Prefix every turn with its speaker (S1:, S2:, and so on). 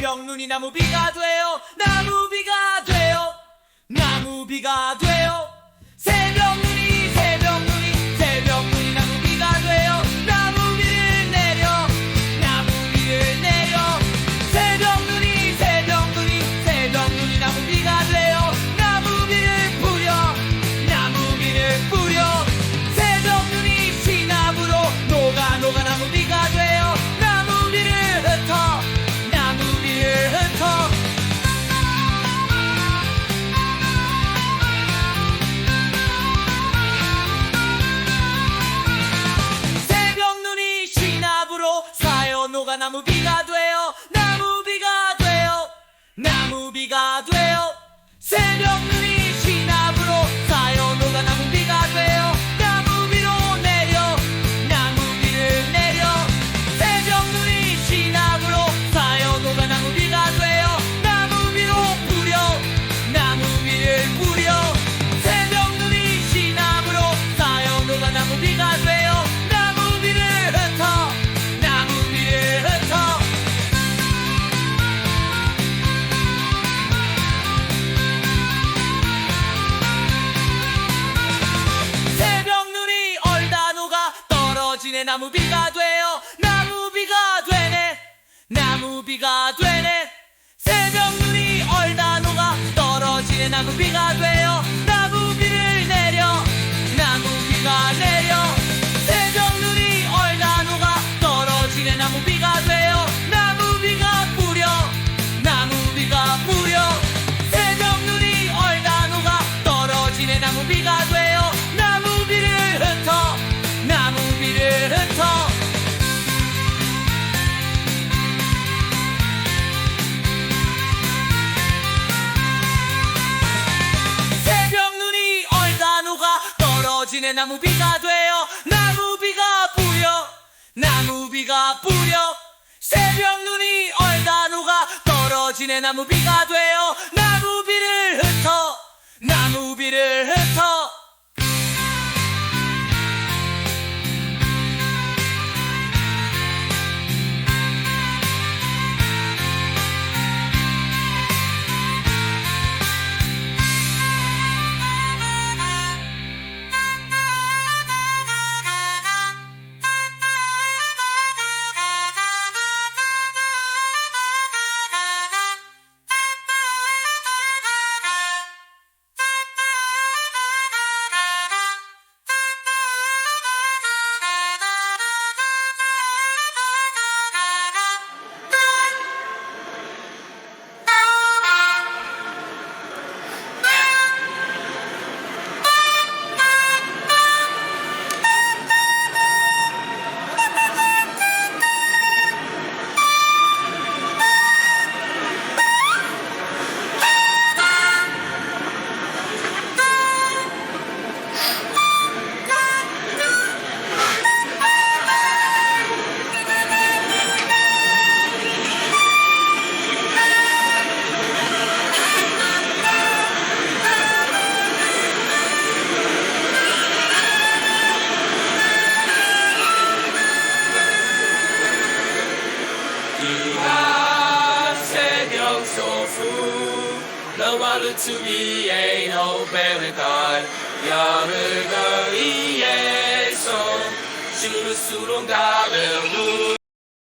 S1: 새벽 눈이 나무비가 돼요. 나무비가 돼요. 나무비가 돼요. 새벽 눈이 나무비가 돼요. 나무비를 내려 새벽 눈이 나무비가 돼요. 나무비를 뿌려 새벽 눈이 시나브로 녹아 나무비가 돼요. 나무비를 흩어 새벽 눈이 시나브로 쌓여 녹아 나무비가 돼요. 나무비가 돼요. 새벽 눈이 시나브로 쌓여 녹아 나무비가 돼요. 나무비를 내려 새벽 눈이 시나브로 쌓여 녹아 나무비가 돼요. 나무비를 뿌려 새벽 눈이 시나브로 쌓여 녹아 나무비가 돼요. 나무비를 흩어 새벽 눈이 얼다 녹아 떨어지네 나무비가 돼요. 나무비가 되네 새벽 눈이 얼다 녹아 떨어지네 나무비가 돼요. 나무비를 내려 새벽 눈이 얼다 녹아 떨어지네 나무비가 돼요. 나무비가 뿌려 새벽 눈이 얼다 녹아 떨어지네 나무비가 돼요. 나무비를 흩어 새벽 눈이 얼다 녹아 떨어지네 나무비가 돼요. 나무비가 뿌려 새벽 눈이 얼다 녹아 떨어지네 나무비가 돼요. 나무비를 흩어 The water to me ain't no better God. 여름을 위해서 주를 수롱 가면